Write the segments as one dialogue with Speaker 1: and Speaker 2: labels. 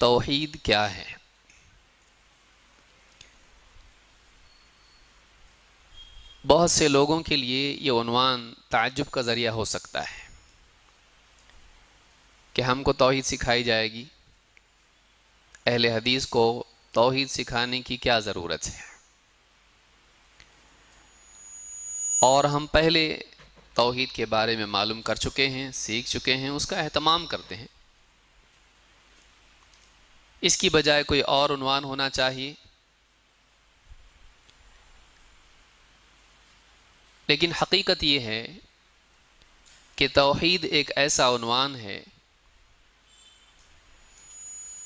Speaker 1: توحید کیا ہے؟ بہت سے لوگوں کے لیے یہ عنوان تعجب کا ذریعہ ہو سکتا ہے کہ ہم کو توحید سکھائی جائے گی، اہل حدیث کو توحید سکھانے کی کیا ضرورت ہے؟ اور ہم پہلے توحید کے بارے میں معلوم کر چکے ہیں، سیکھ چکے ہیں، اس کا اہتمام کرتے ہیں۔ اس کی بجائے کوئی اور عنوان ہونا چاہیے، لیکن حقیقت یہ ہے کہ توحید ایک ایسا عنوان ہے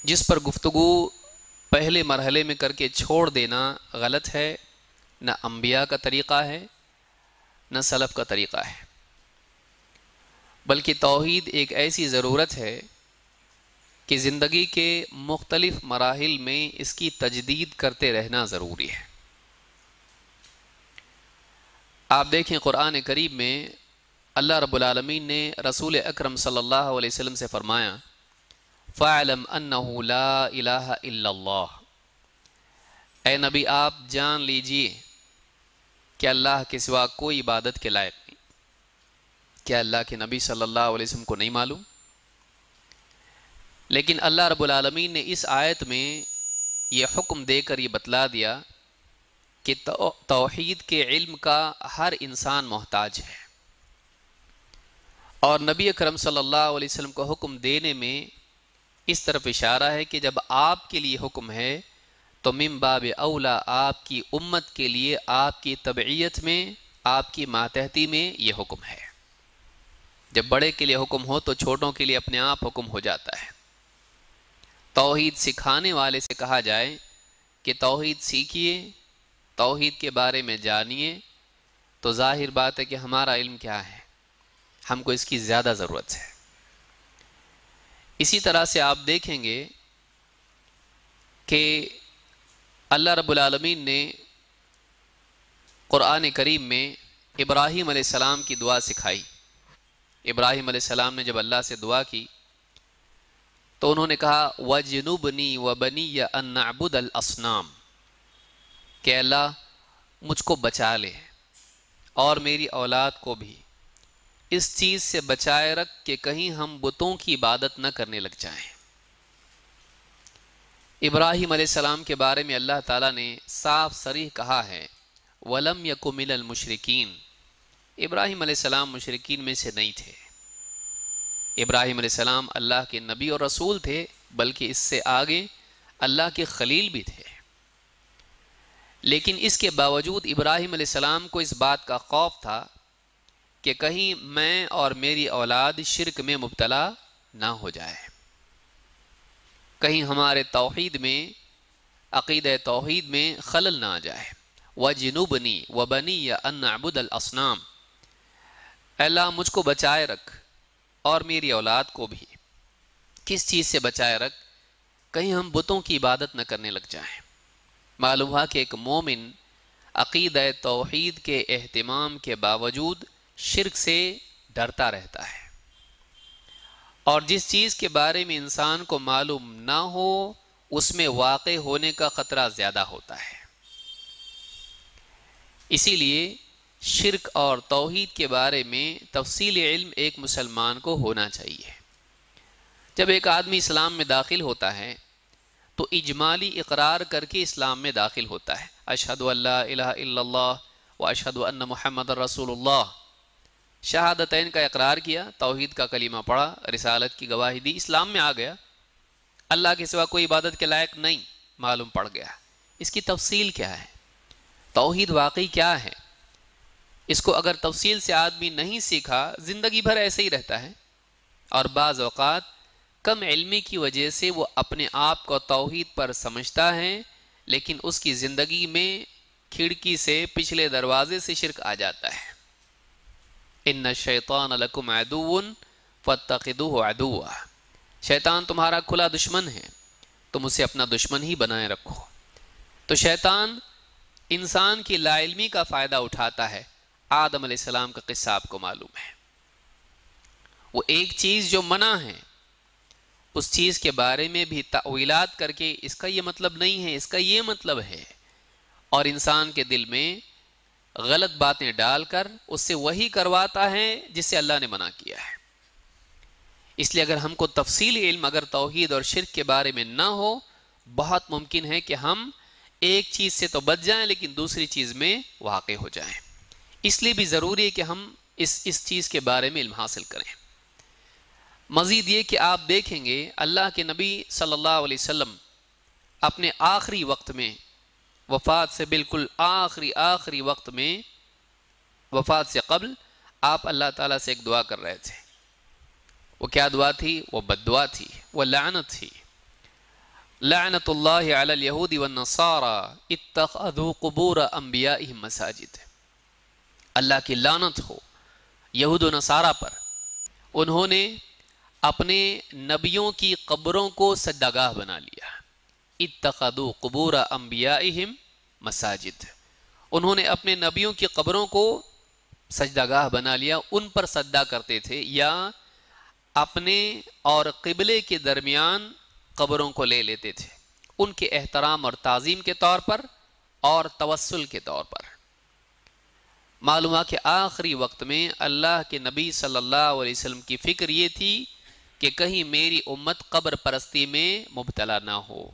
Speaker 1: جس پر گفتگو پہلے مرحلے میں کر کے چھوڑ دینا غلط ہے، نہ انبیاء کا طریقہ ہے نہ سلف کا طریقہ ہے، بلکہ توحید ایک ایسی ضرورت ہے کہ زندگی کے مختلف مراحل میں اس کی تجدید کرتے رہنا ضروری ہے۔ آپ دیکھیں قرآن کریم میں اللہ رب العالمین نے رسول اکرم صلی اللہ علیہ وسلم سے فرمایا فَاعْلَمْ أَنَّهُ لَا إِلَٰهَ إِلَّا اللَّهُ، اے نبی آپ جان لیجئے کہ اللہ کے سوا کوئی عبادت کے لائق نہیں۔ کیا اللہ کے نبی صلی اللہ علیہ وسلم کو نہیں معلوم؟ لیکن اللہ رب العالمین نے اس آیت میں یہ حکم دے کر یہ بتلا دیا کہ توحید کے علم کا ہر انسان محتاج ہے، اور نبی اکرم صلی اللہ علیہ وسلم کو حکم دینے میں اس طرف اشارہ ہے کہ جب آپ کے لیے حکم ہے تو من باب اولا آپ کی امت کے لیے، آپ کی تبعیت میں، آپ کی ماتحتی میں یہ حکم ہے۔ جب بڑے کے لیے حکم ہو تو چھوٹوں کے لیے اپنے آپ حکم ہو جاتا ہے۔ توحید سکھانے والے سے کہا جائے کہ توحید سیکھیے، توحید کے بارے میں جانیے، تو ظاہر بات ہے کہ ہمارا علم کیا ہے، ہم کو اس کی زیادہ ضرورت ہے۔ اسی طرح سے آپ دیکھیں گے کہ اللہ رب العالمین نے قرآن کریم میں ابراہیم علیہ السلام کی دعا سکھائی۔ ابراہیم علیہ السلام نے جب اللہ سے دعا کی تو انہوں نے کہا وَجْنُبْنِي وَبَنِيَّ أَن نَعْبُدَ الْأَصْنَامَ، کہ اللہ مجھ کو بچا لے اور میری اولاد کو بھی اس چیز سے بچائے رکھ کہ کہیں ہم بتوں کی عبادت نہ کرنے لگ جائیں۔ ابراہیم علیہ السلام کے بارے میں اللہ تعالیٰ نے صاف صریح کہا ہے وَلَمْ يَكُ مِنَ الْمُشْرِكِينَ، ابراہیم علیہ السلام مشرکین میں سے نہیں تھے۔ ابراہیم علیہ السلام اللہ کے نبی اور رسول تھے، بلکہ اس سے آگے اللہ کے خلیل بھی تھے، لیکن اس کے باوجود ابراہیم علیہ السلام کو اس بات کا خوف تھا کہ کہیں میں اور میری اولاد شرک میں مبتلا نہ ہو جائے، کہیں ہمارے توحید میں، عقیدہ توحید میں خلل نہ آ جائے۔ وَجْنُبْنِي وَبَنِيَّ أَن نَعْبُدَ الْأَصْنَامَ، اللہ مجھ کو بچائے رکھ اور میری اولاد کو بھی۔ کس چیز سے بچائے رکھ؟ کہیں ہم بتوں کی عبادت نہ کرنے لگ جائیں۔ معلوم ہوا کہ ایک مومن عقیدہ توحید کے اہتمام کے باوجود شرک سے ڈرتا رہتا ہے، اور جس چیز کے بارے میں انسان کو معلوم نہ ہو اس میں واقع ہونے کا خطرہ زیادہ ہوتا ہے۔ اسی لیے شرک اور توحید کے بارے میں تفصیل علم ایک مسلمان کو ہونا چاہیے۔ جب ایک آدمی اسلام میں داخل ہوتا ہے تو اجمالی اقرار کر کے اسلام میں داخل ہوتا ہے، اشہد ان لا الہ الا اللہ و اشہد ان محمد رسول اللہ، شہادتین کا اقرار کیا، توحید کا کلمہ پڑھا، رسالت کی گواہی دی، اسلام میں آ گیا، اللہ کے سوا کوئی عبادت کے لائق نہیں معلوم پڑ گیا۔ اس کی تفصیل کیا ہے؟ توحید واقعی کیا ہے؟ اس کو اگر تفصیل سے آدمی نہیں سیکھا زندگی بھر ایسے ہی رہتا ہے، اور بعض اوقات کم علمی کی وجہ سے وہ اپنے آپ کو توحید پر سمجھتا ہے، لیکن اس کی زندگی میں کھڑکی سے، پچھلے دروازے سے شرک آ جاتا ہے۔ ان الشیطان لکم عدو فاتخذوہ عدوا، شیطان تمہارا کھلا دشمن ہے، تم اسے اپنا دشمن ہی بنائے رکھو۔ تو شیطان انسان کی لا علمی کا فائدہ اٹھاتا ہے۔ آدم علیہ السلام کا قصہ آپ کو معلوم ہے، وہ ایک چیز جو منع ہے اس چیز کے بارے میں بھی تأویلات کر کے اس کا یہ مطلب نہیں ہے، اس کا یہ مطلب ہے، اور انسان کے دل میں غلط باتیں ڈال کر اس سے وہی کرواتا ہے جس سے اللہ نے منع کیا ہے۔ اس لیے اگر ہم کو تفصیلی علم اگر توحید اور شرک کے بارے میں نہ ہو، بہت ممکن ہے کہ ہم ایک چیز سے تو بچ جائیں لیکن دوسری چیز میں واقع ہو جائیں۔ اس لیے بھی ضروری ہے کہ ہم اس چیز کے بارے میں علم حاصل کریں۔ مزید یہ کہ آپ دیکھیں گے اللہ کے نبی صلی اللہ علیہ وسلم اپنے آخری وقت میں، وفات سے بالکل آخری وقت میں، وفات سے قبل آپ اللہ تعالیٰ سے ایک دعا کر رہے تھے۔ وہ کیا دعا تھی؟ وہ بد دعا تھی، وہ لعنت تھی۔ لعنت اللہ علی الیہود والنصارى اتخذوا قبور انبیائہم مساجد۔ اللہ کی لعنت ہو یہود و نصارہ پر، انہوں نے اپنے نبیوں کی قبروں کو سجدہ گاہ بنا لیا۔ اتخذوا قبور انبیائہم مساجد، انہوں نے اپنے نبیوں کی قبروں کو سجدہ گاہ بنا لیا، ان پر سجدہ کرتے تھے، یا اپنے اور قبلے کے درمیان قبروں کو لے لیتے تھے، ان کے احترام اور تعظیم کے طور پر اور توسل کے طور پر۔ معلوم ہوا کہ آخری وقت میں اللہ کے نبی صلی اللہ علیہ وسلم کی فکر یہ تھی کہ کہیں میری امت قبر پرستی میں مبتلا نہ ہو۔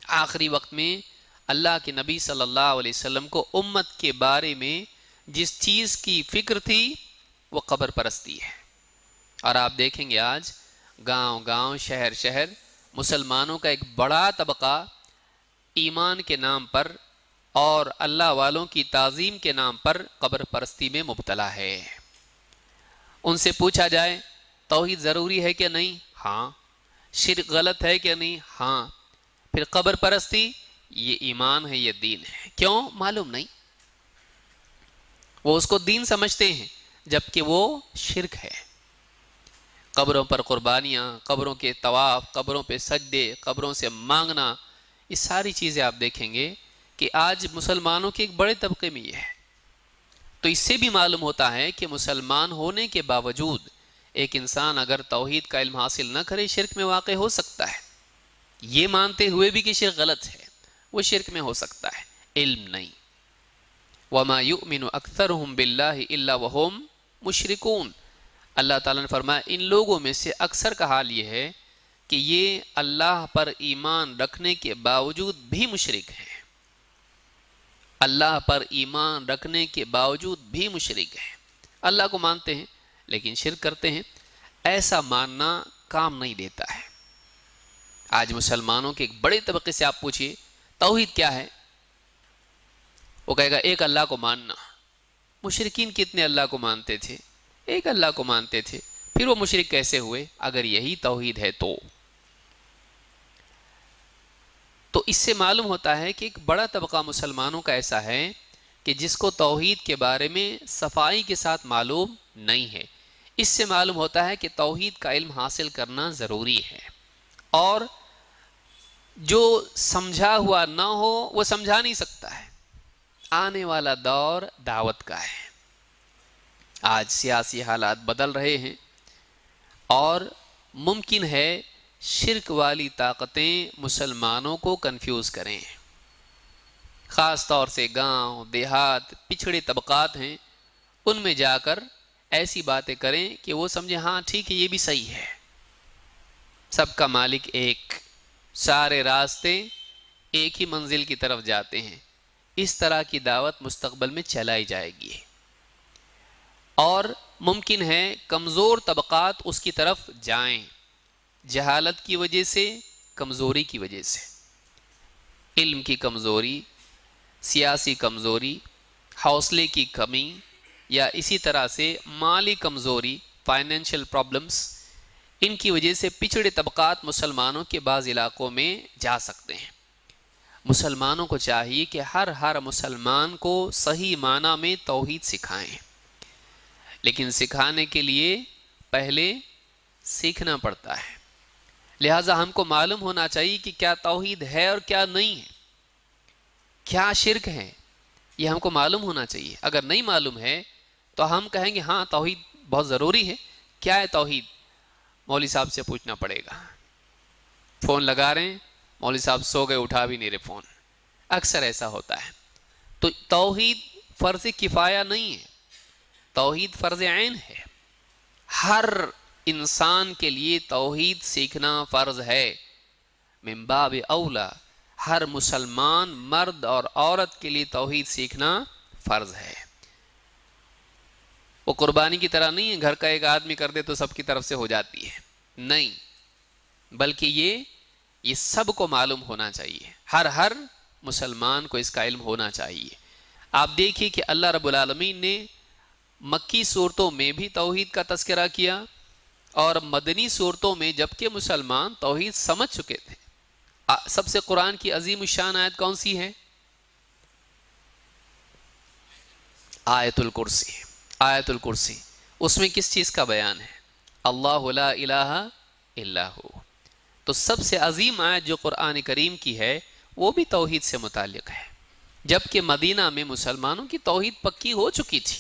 Speaker 1: آخری وقت میں اللہ کے نبی صلی اللہ علیہ وسلم کو امت کے بارے میں جس چیز کی فکر تھی وہ قبر پرستی ہے۔ اور آپ دیکھیں گے آج گاؤں شہر شہر مسلمانوں کا ایک بڑا طبقہ ایمان کے نام پر اور اللہ والوں کی تعظیم کے نام پر قبر پرستی میں مبتلا ہے۔ ان سے پوچھا جائے توحید ضروری ہے کہ نہیں؟ ہاں۔ شرک غلط ہے کہ نہیں؟ ہاں۔ پھر قبر پرستی یہ ایمان ہے، یہ دین ہے؟ کیوں؟ معلوم نہیں۔ وہ اس کو دین سمجھتے ہیں جبکہ وہ شرک ہے۔ قبروں پر قربانیاں، قبروں کے طواف، قبروں پہ سجدے، قبروں سے مانگنا، یہ ساری چیزیں آپ دیکھیں گے کہ آج مسلمانوں کے ایک بڑے طبقے میں یہ ہے۔ تو اس سے بھی معلوم ہوتا ہے کہ مسلمان ہونے کے باوجود ایک انسان اگر توحید کا علم حاصل نہ کرے شرک میں واقع ہو سکتا ہے، یہ مانتے ہوئے بھی کہ شرک غلط ہے، وہ شرک میں ہو سکتا ہے، علم نہیں۔ وَمَا يُؤْمِنُ أَكْثَرُهُمْ بِاللَّهِ إِلَّا وَهُمْ مُشْرِكُونَ۔ اللہ تعالیٰ نے فرمایا ان لوگوں میں سے اکثر کا حال یہ ہے کہ یہ اللہ پر ایمان رکھنے کے باوجود بھی مشرک ہیں، اللہ پر ایمان رکھنے کے باوجود بھی مشرک ہیں، اللہ کو مانتے ہیں لیکن شرک کرتے ہیں۔ ایسا ماننا کام نہیں دیتا ہے۔ آج مسلمانوں کے ایک بڑے طبقے سے آپ پوچھئے توحید کیا ہے، وہ کہے گا ایک اللہ کو ماننا۔ مشرکین کتنے اللہ کو مانتے تھے؟ ایک اللہ کو مانتے تھے، پھر وہ مشرک کیسے ہوئے اگر یہی توحید ہے تو اس سے معلوم ہوتا ہے کہ ایک بڑا طبقہ مسلمانوں کا ایسا ہے کہ جس کو توحید کے بارے میں صفائی کے ساتھ معلوم نہیں ہے۔ اس سے معلوم ہوتا ہے کہ توحید کا علم حاصل کرنا ضروری ہے، اور جو سمجھا ہوا نہ ہو وہ سمجھا نہیں سکتا ہے۔ آنے والا دور دعوت کا ہے۔ آج سیاسی حالات بدل رہے ہیں اور ممکن ہے شرک والی طاقتیں مسلمانوں کو کنفیوز کریں، خاص طور سے گاؤں دیہات پچھڑے طبقات ہیں، ان میں جا کر ایسی باتیں کریں کہ وہ سمجھیں ہاں ٹھیک ہے یہ بھی صحیح ہے، سب کا مالک ایک، سارے راستے ایک ہی منزل کی طرف جاتے ہیں۔ اس طرح کی دعوت مستقبل میں چلائی جائے گی، اور ممکن ہے کمزور طبقات اس کی طرف جائیں، جہالت کی وجہ سے، کمزوری کی وجہ سے، علم کی کمزوری، سیاسی کمزوری، حوصلے کی کمی، یا اسی طرح سے مالی کمزوری، فائنینشل پرابلمز، ان کی وجہ سے پچھڑے طبقات مسلمانوں کے بعض علاقوں میں جا سکتے ہیں۔ مسلمانوں کو چاہیے کہ ہر مسلمان کو صحیح معنی میں توحید سکھائیں، لیکن سکھانے کے لیے پہلے سیکھنا پڑتا ہے۔ لہٰذا ہم کو معلوم ہونا چاہیے کہ کیا توحید ہے اور کیا نہیں ہے، کیا شرک ہے، یہ ہم کو معلوم ہونا چاہیے۔ اگر نہیں معلوم ہے تو ہم کہیں گے ہاں توحید بہت ضروری ہے، کیا ہے توحید؟ مولوی صاحب سے پوچھنا پڑے گا، فون لگا رہے ہیں، مولوی صاحب سو گئے، اٹھا بھی نہیں رہے فون، اکثر ایسا ہوتا ہے۔ تو توحید فرض کفایہ نہیں ہے، توحید فرض عین ہے، ہر انسان کے لیے توحید سیکھنا فرض ہے، من باب اولا ہر مسلمان مرد اور عورت کے لیے توحید سیکھنا فرض ہے۔ وہ قربانی کی طرح نہیں ہے، گھر کا ایک آدمی کر دے تو سب کی طرف سے ہو جاتی ہے، نہیں، بلکہ یہ سب کو معلوم ہونا چاہیے، ہر مسلمان کو اس کا علم ہونا چاہیے۔ آپ دیکھیے کہ اللہ رب العالمین نے مکی صورتوں میں بھی توحید کا تذکرہ کیا، اور مدنی صورتوں میں جبکہ مسلمان توحید سمجھ چکے تھے۔ سب سے قرآن کی عظیم الشان آیت کون سی ہے؟ آیت الکرسی۔ آیت الکرسی، اس میں کس چیز کا بیان ہے؟ اللہ لا الہ الا ہو۔ تو سب سے عظیم آیت جو قرآن کریم کی ہے وہ بھی توحید سے متعلق ہے، جبکہ مدینہ میں مسلمانوں کی توحید پکی ہو چکی تھی،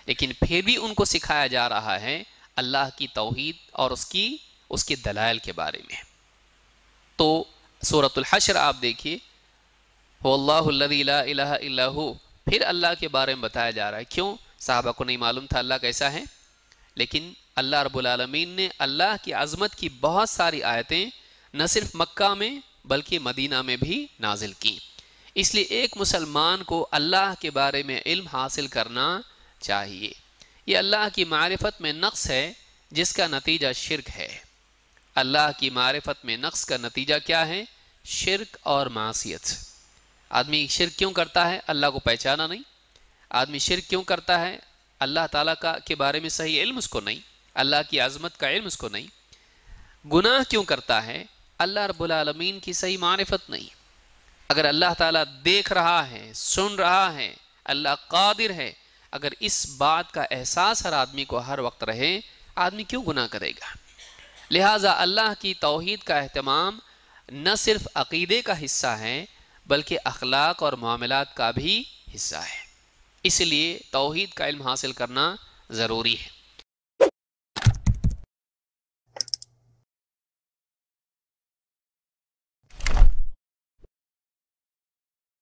Speaker 1: لیکن پھر بھی ان کو سکھایا جا رہا ہے اللہ کی توحید اور اس کے دلائل کے بارے میں۔ تو سورۃ الحشر آپ دیکھیے، هو اللہ الذی لا الہ الا ہو، پھر اللہ کے بارے میں بتایا جا رہا ہے۔ کیوں؟ صحابہ کو نہیں معلوم تھا اللہ کیسا ہے، لیکن اللہ رب العالمین نے اللہ کی عظمت کی بہت ساری آیتیں نہ صرف مکہ میں بلکہ مدینہ میں بھی نازل کی۔ اس لیے ایک مسلمان کو اللہ کے بارے میں علم حاصل کرنا چاہیے۔ یہ اللہ کی معرفت میں نقص ہے جس کا نتیجہ شرک ہے۔ اللہ کی معرفت میں نقص کا نتیجہ کیا ہے؟ شرک اور معصیت۔ آدمی شرک کیوں کرتا ہے؟ اللہ کو پہچانا نہیں۔ آدمی شرک کیوں کرتا ہے؟ اللہ تعالیٰ کے بارے میں صحیح علم اس کو نہیں، اللہ کی عظمت کا علم اس کو نہیں۔ گناہ کیوں کرتا ہے؟ اللہ رب العالمین کی صحیح معرفت نہیں۔ اگر اللہ تعالیٰ دیکھ رہا ہے، سن رہا ہے، اللہ قادر ہے، اگر اس بات کا احساس ہر آدمی کو ہر وقت رہے، آدمی کیوں گناہ کرے گا؟ لہٰذا اللہ کی توحید کا اہتمام نہ صرف عقیدے کا حصہ ہے بلکہ اخلاق اور معاملات کا بھی حصہ ہے۔ اس لیے توحید کا علم حاصل کرنا ضروری ہے۔